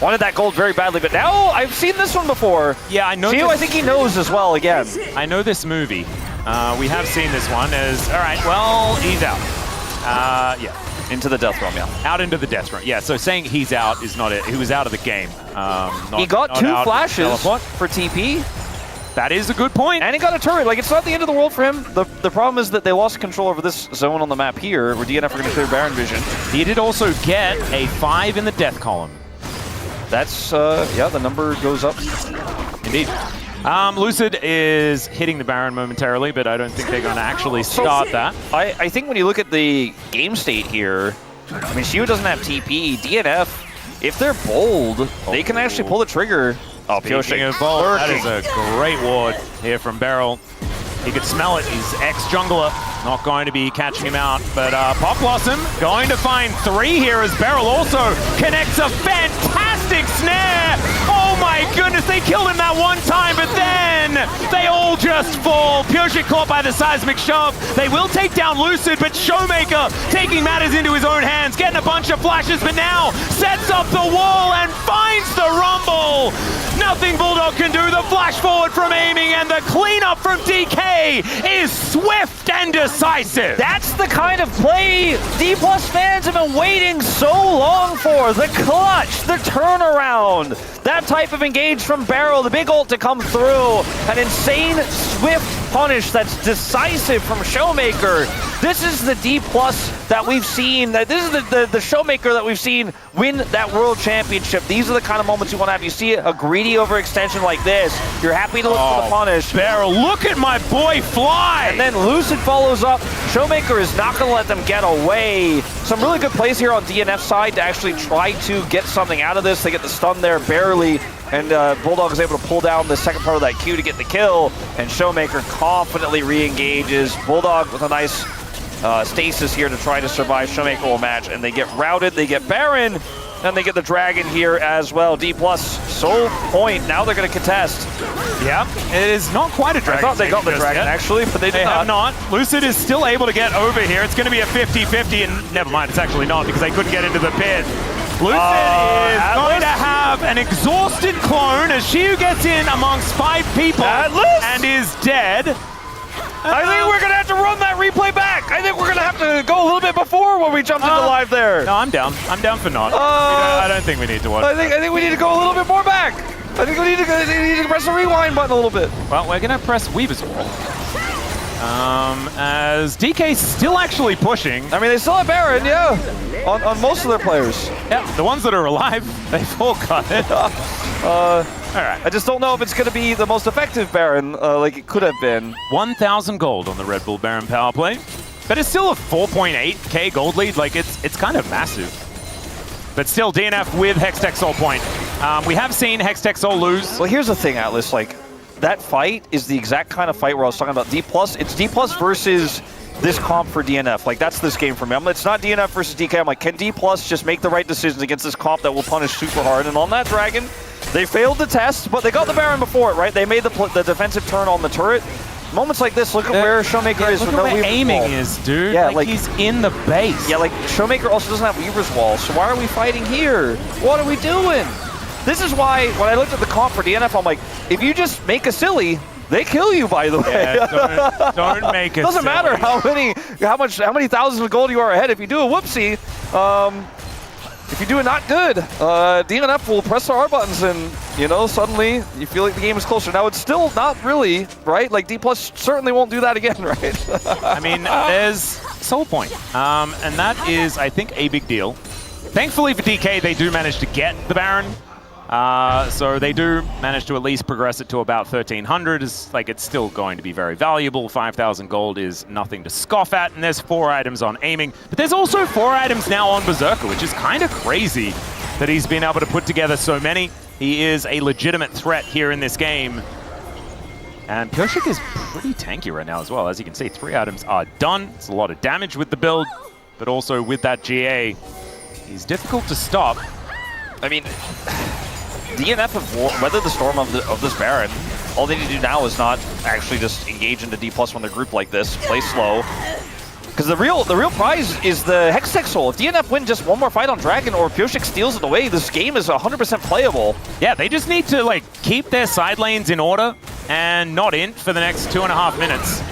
wanted that gold very badly, but now I've seen this one before.
Yeah, I know.
Shiu, I think he knows as well again.
I know this movie. We have seen this one as, all right, well, he's out. Yeah.
Into the death realm, yeah.
Out into the death realm. Yeah, so saying he's out is not it. He was out of the game.
He got 2 flashes for TP.
That is a good point.
And he got a turret. Like, it's not the end of the world for him. The problem is that they lost control over this zone on the map here, where DNF are going to clear Baron vision.
He did also get a 5 in the death column.
That's, yeah, the number goes up.
Indeed. Lucid is hitting the Baron momentarily, but I don't think they're going to actually start that.
I think when you look at the game state here, I mean, Shiu doesn't have TP. DNF, if they're bold, they can actually pull the trigger. Oh,
Speaking of bold, that is a great ward here from Beryl. He could smell it. He's ex-jungler. Not going to be catching him out. But Pop Blossom going to find 3 here as Beryl also connects a fantastic snare. Oh my goodness, they killed him that one time, but then they all just fall. Pureshit caught by the seismic shove. They will take down Lucid, but Showmaker taking matters into his own hands, getting a bunch of flashes, but now sets up the wall and finds the rumble. Nothing Bulldog can do. The flash forward from aiming and the cleanup from DK is swift and decisive.
That's the kind of play Dplus fans have been waiting so long for. The clutch, the turnaround, that type of engage from Beryl, the big ult to come through, an insane swift punish that's decisive from Showmaker. This is the Dplus that we've seen. This is the Showmaker that we've seen win that world championship. These are the kind of moments you want to have. You see a greedy overextension like this, you're happy to look for the punish.
Beryl, look at my boy fly!
And then Lucid follows up. Showmaker is not going to let them get away. Some really good plays here on DNF side to actually try to get something out of this. They get the stun there barely, and Bulldog is able to pull down the second part of that Q to get the kill, and Showmaker confidently re-engages. Bulldog with a nice stasis here to try to survive. Showmaker will match, and they get routed. They get Baron, and they get the Dragon here as well. Dplus, sole point. Now they're going to contest.
Yeah, it is not quite a Dragon.
I thought they got the Dragon, actually, but they
have not. Lucid is still able to get over here. It's going to be a 50-50, and never mind, it's actually not, because they couldn't get into the pit. Lucid is going to have an exhausted clone as Shiu gets in amongst 5 people and is dead.
I think we're going to have to run that replay back. I think we're going to have to go a little bit before when we jumped into live there.
No, I'm down. I'm down for not. I don't think we need to watch.
I think we need to go a little bit more back. I think we need to press the rewind button a little bit.
Well, we're going to press Weaver's Wall. As DK's still actually pushing.
I mean, they still have Baron, yeah, on most of their players.
Yeah, the ones that are alive, they've all got it. All right.
I just don't know if it's going to be the most effective Baron like it could have been.
1,000 gold on the Red Bull Baron power play. But it's still a 4.8k gold lead. Like, it's kind of massive. But still, DNF with Hextech Soul point. We have seen Hextech Soul lose.
Well, here's the thing, Atlas. Like, that fight is the exact kind of fight where I was talking about Dplus. It's Dplus versus this comp for DNF. Like, that's this game for me. It's not DNF versus DK. I'm like, can Dplus just make the right decisions against this comp that will punish super hard? And on that Dragon, they failed the test, but they got the Baron before it, right? They made the defensive turn on the turret. Moments like this, look at where Showmaker is.
Look at where aiming is, dude. Yeah, like he's in the base.
Yeah, like Showmaker also doesn't have Weaver's Wall, so why are we fighting here? What are we doing? This is why, when I looked at the comp for DNF, I'm like, if you just make a silly, they kill you, by the way.
Yeah, don't make it
doesn't
silly.
matter how many thousands of gold you are ahead. If you do a whoopsie, if you do it not good, DNF will press the R buttons and, you know, suddenly you feel like the game is closer. Now, it's still not really, right? Like, Dplus certainly won't do that again, right?
I mean, there's Soul Point, and that is, I think, a big deal. Thankfully for DK, they do manage to get the Baron. So they do manage to at least progress it to about 1,300. It's still going to be very valuable. 5,000 gold is nothing to scoff at, and there's 4 items on aiming. But there's also 4 items now on Berserker, which is kind of crazy that he's been able to put together so many. He is a legitimate threat here in this game. And Pureshit is pretty tanky right now as well. As you can see, 3 items are done. It's a lot of damage with the build, but also with that GA, he's difficult to stop.
I mean, DNF have weathered the storm of this Baron. all they need to do now is not actually just engage into Dplus when they're grouped like this, play slow. Because the real prize is the Hextech Soul. If DNF win just one more fight on Dragon or Pyosik steals it away, this game is 100% playable.
Yeah, they just need to like keep their side lanes in order and not int for the next 2.5 minutes.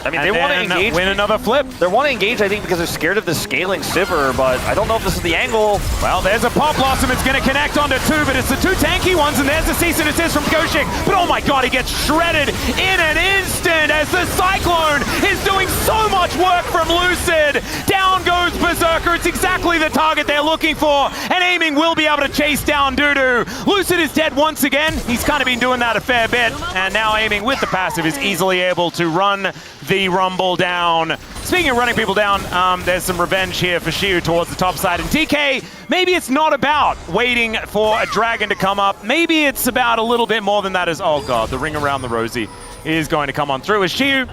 I mean, they want to engage.
Win another flip.
They want to engage, I think, because they're scared of the scaling Sivir, but I don't know if this is the angle.
Well, there's a Pop Blossom. It's going to connect onto two, but it's the two tanky ones, and there's the cease and desist from Pyosik. But oh my god, he gets shredded in an instant as the Cyclone is doing so much work from Lucid. Down goes Berserker. It's exactly the target they're looking for, and Aiming will be able to chase down Dudu. Lucid is dead once again. He's kind of been doing that a fair bit, and now Aiming with the passive is easily able to run the Rumble down. Speaking of running people down, there's some revenge here for Shiu towards the top side. And TK, maybe it's not about waiting for a dragon to come up. Maybe it's about a little bit more than that. As oh god, the ring around the Rosie is going to come on through. As Shiu,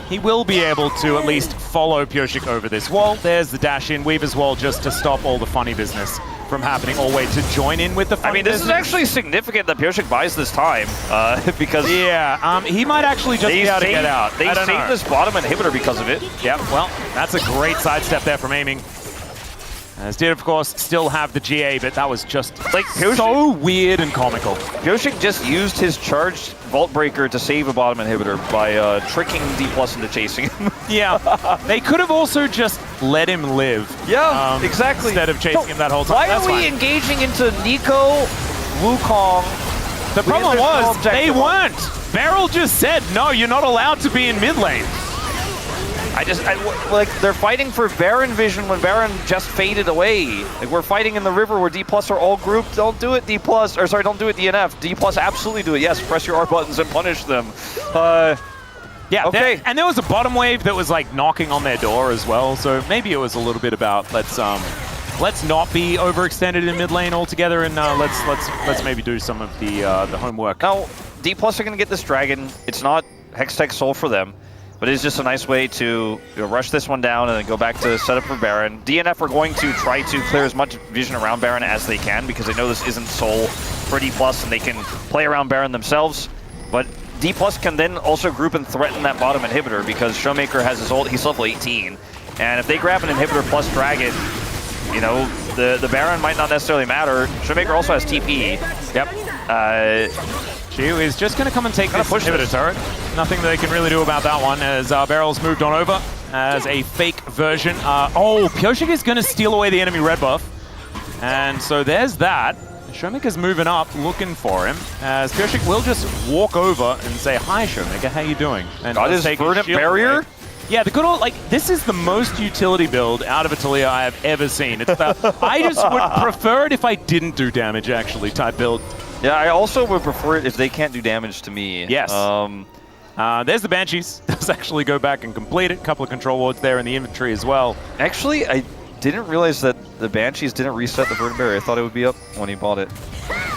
he will be able to at least follow Pyosik over this wall. There's the dash in, Weaver's wall, just to stop all the funny business from happening, or wait to join in with the funny
this
business.
is actually significant that Pyosik buys this time, because
he might actually just be able to get out.
They saved this bottom inhibitor because of it.
Yeah, well, that's a great sidestep there from Aiming. As did, of course, still have the GA, but that was just like so weird and comical.
Pyosik just used his charged Vault Breaker to save a bottom inhibitor by tricking Dplus into chasing him.
Yeah, they could have also just let him live.
Yeah, exactly.
Instead of chasing him that whole time.
Why are we engaging into Nico, Wukong?
The problem was, they weren't. Beryl just said, no, you're not allowed to be in mid lane.
Like, they're fighting for Baron vision when Baron just faded away. Like, we're fighting in the river where Dplus are all grouped. Don't do it, Dplus. Or sorry, don't do it, DNF. Dplus absolutely do it. Yes, press your R buttons and punish them.
Yeah,
okay.
And there was a bottom wave that was like knocking on their door as well. So maybe it was a little bit about let's not be overextended in mid lane altogether, and let's maybe do some of the homework.
Now, Dplus are going to get this dragon. It's not Hextech Soul for them. But it's just a nice way to rush this one down and then go back to set up for Baron. DNF are going to try to clear as much vision around Baron as they can because they know this isn't Soul for Dplus and they can play around Baron themselves. But Dplus can then also group and threaten that bottom inhibitor because Showmaker has his ult, he's level 18. And if they grab an inhibitor plus Dragon, you know, the Baron might not necessarily matter. Showmaker also has TP.
Yep. Shiu is just going to come and take this inhibitor turret. Nothing they can really do about that one as Beryl's moved on over as a fake version. Pyosik is going to steal away the enemy red buff. And so there's that. Showmaker's moving up, looking for him, as Pyosik will just walk over and say, hi, Showmaker, how you doing? And
got his verdant barrier?
Away. Yeah, the good old, like, this is the most utility build out of a Taliyah I have ever seen. It's the, I just would prefer it if I didn't do damage, actually, type build.
Yeah, I also would prefer it if they can't do damage to me.
Yes. There's the Banshees. Let's actually go back and complete it. A couple of control wards there in the inventory as well.
Actually, I didn't realize that the Banshees didn't reset the Verdant Barrier. I thought it would be up when he bought it.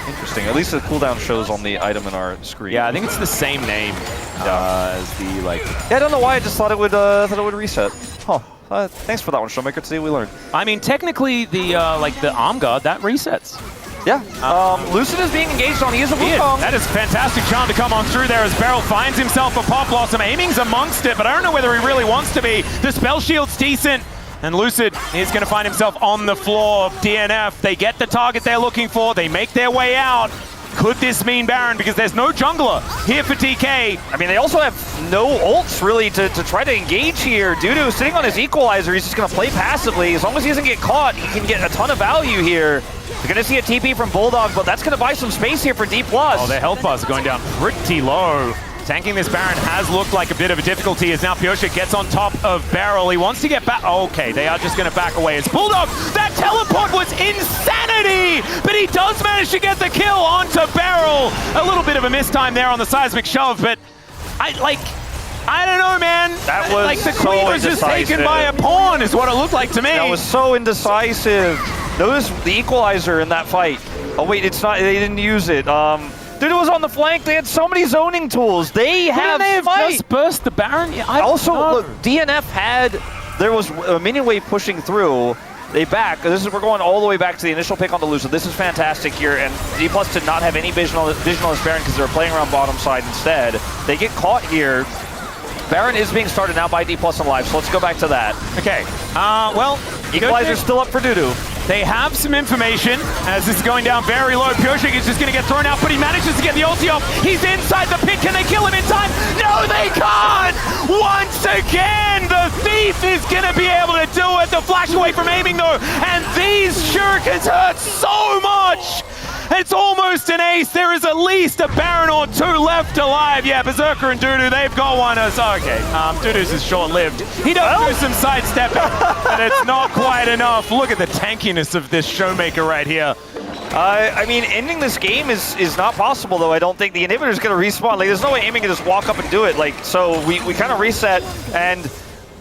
Interesting. At least the cooldown shows on the item in our screen.
Yeah, I think it's the same name as the, like...
Yeah, I don't know why. I just thought it would reset. Huh. Thanks for that one, Showmaker. Today we learned.
I mean, technically, the arm guard, that resets.
Yeah, Lucid is being engaged on. He is a Wukong.
That is a fantastic charm to come on through there as Beryl finds himself a Pop Blossom. Aiming's amongst it, but I don't know whether he really wants to be. The spell shield's decent, and Lucid is going to find himself on the floor. DNF, they get the target they're looking for. They make their way out. Could this mean Baron? Because there's no jungler here for TK.
I mean, they also have no ults, really, to try to engage here. Dudu sitting on his equalizer. He's just going to play passively. As long as he doesn't get caught, he can get a ton of value here. We're going to see a TP from Bulldog, but that's going to buy some space here for Dplus.
Oh, their health bars are going down pretty low. Tanking this Baron has looked like a bit of a difficulty as now Pyosik gets on top of Beryl. He wants to get back. Okay, they are just going to back away as Bulldog. That teleport was insanity, but he does manage to get the kill onto Beryl. A little bit of a mistime there on the seismic shove, but I don't know, man.
That was
like the
so
queen was just taken by a pawn is what it looked like to me.
That was so indecisive. Notice the equalizer in that fight. Oh wait, it's not, they didn't use it. Dudu was on the flank. They had so many zoning tools. They have
just burst the Baron? Yeah,
also, look, DNF had, there was a minion wave pushing through. They back. We're going all the way back to the initial pick on the loser. This is fantastic here, and Dplus did not have any vision on this Baron because they were playing around bottom side instead. They get caught here. Baron is being started now by Dplus on live, so let's go back to that.
Okay, well...
Equalizer's still up for Dudu.
They have some information as this is going down very low. Purshik is just going to get thrown out, but he manages to get the ulti off. He's inside the pit. Can they kill him in time? No, they can't! Once again, the Thief is going to be able to do it. The flash away from aiming, though, and these shurikens hurt so much! It's almost an ace. There is at least a Baron or two left alive. Yeah, Berserker and Dudu, they've got one. Okay, Dudu's is short-lived. He does do some sidestepping, but it's not quite enough. Look at the tankiness of this Showmaker right here.
I mean, ending this game is not possible, though. I don't think the inhibitor's going to respawn. Like, there's no way Aiming can just walk up and do it. Like, so we kind of reset, and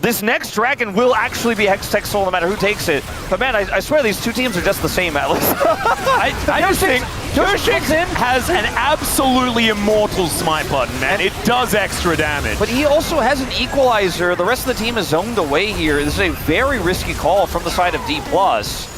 this next dragon will actually be Hextech Soul no matter who takes it. But man, I swear these two teams are just the same, Atlas.
I just think Purshik has an absolutely immortal smite button, man. It does extra damage.
But he also has an equalizer. The rest of the team is zoned away here. This is a very risky call from the side of Dplus.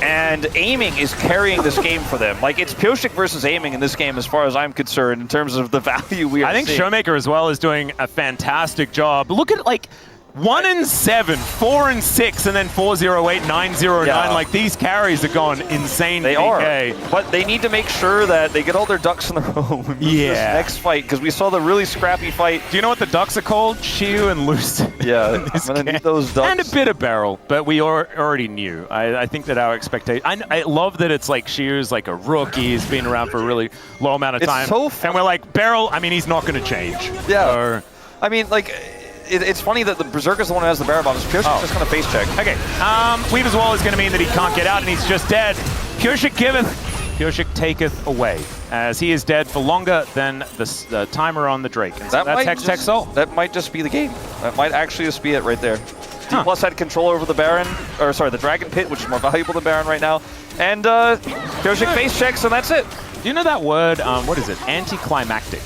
And Aiming is carrying this game for them. Like, it's Purshik versus Aiming in this game as far as I'm concerned in terms of the value we are
seeing. I think Showmaker as well is doing a fantastic job. Look at, like, 1-7, 4-6, and then 4-0-8, 9-0-9.
Yeah.
Like, these carries are gone insane.
They
PK.
are, but they need to make sure that they get all their ducks in a row in this next fight, because we saw the really scrappy fight.
Do you know what the ducks are called? Shiu and Lucid.
Yeah, I'm going to need those ducks.
And a bit of Barrel, but we already knew. I think that our expectation... I love that it's like Shiu's like a rookie. He's been around for a really low amount of time.
It's so fun.
And we're like, Barrel, I mean, he's not going to change.
Yeah. I mean, like... It's funny that the Berserker's the one who has the Barrel Bombs. Purshik's just going to face check.
Okay, Weave as well is going to mean that he can't get out and he's just dead. Purshik giveth, Purshik taketh away, as he is dead for longer than the timer on the Drake. And so that's Hextech Soul.
That might just be the game. That might actually just be it right there. Dplus had control over the Baron, or sorry, the Dragon Pit, which is more valuable than Baron right now. And Purshik face checks, and that's it.
Do you know that word, what is it? Anticlimactic.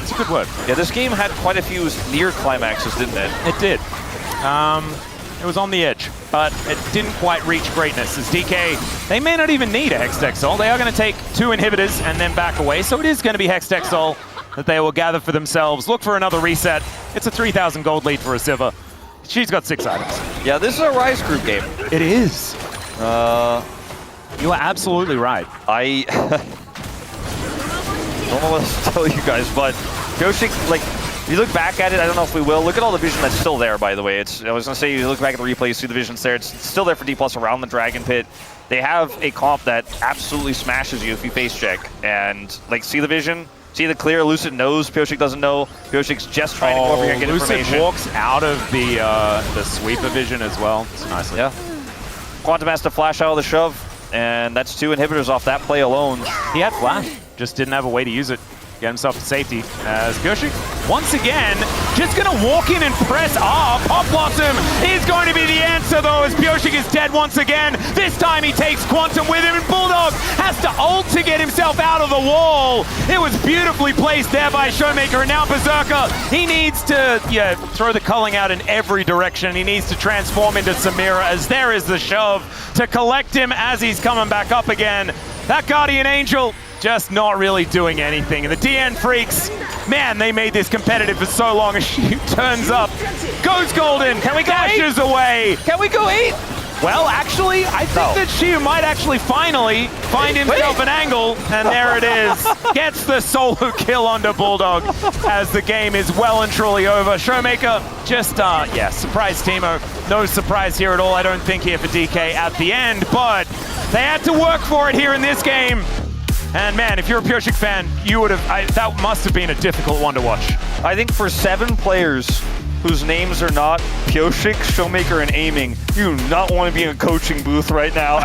It's a good word.
Yeah, this game had quite a few near climaxes, didn't it?
It did. It was on the edge, but it didn't quite reach greatness. As DK, they may not even need a Hextech Soul. They are going to take 2 inhibitors and then back away, so it is going to be Hextech Soul that they will gather for themselves. Look for another reset. It's a 3,000 gold lead for a Sivir. She's got 6 items.
Yeah, this is a Rise group game.
It is. You are absolutely right.
I don't know what else to tell you guys, but Purshik, like, if you look back at it, I don't know if we will. Look at all the vision that's still there, by the way. I was going to say, you look back at the replay, you see the vision's there. It's still there for Dplus around the Dragon Pit. They have a comp that absolutely smashes you if you face check. And, like, see the vision? See the clear? Lucid knows. Purshik doesn't know. Purshik's just trying to go over here and get
Lucid
information.
walks out of the sweeper vision as well. It's nicely.
Yeah. Quantum has to flash out of the shove. And that's 2 inhibitors off that play alone.
He had flash, just didn't have a way to use it. Get himself to safety as Purshik, once again, just going to walk in and press R. Pop Blossom is going to be the answer, though, as Purshik is dead once again. This time he takes Quantum with him, and Bulldog has to ult to get himself out of the wall. It was beautifully placed there by Showmaker, and now Berserker, he needs to throw the culling out in every direction. He needs to transform into Samira, as there is the shove to collect him as he's coming back up again. That Guardian Angel just not really doing anything. And the DN Freecs, man, they made this competitive for so long. As she turns up, goes golden,
Can we go
dashes away.
Can we go 8?
Well, actually, I think that she might actually finally find himself an angle, and there it is. Gets the solo kill onto Bulldog as the game is well and truly over. Showmaker just, surprise Teemo. No surprise here at all, I don't think, here for DK at the end, but they had to work for it here in this game. And man, if you're a Purshik fan, you would have, that must have been a difficult one to watch.
I think for 7 players whose names are not Purshik, Showmaker, and Aiming, you do not want to be in a coaching booth right now.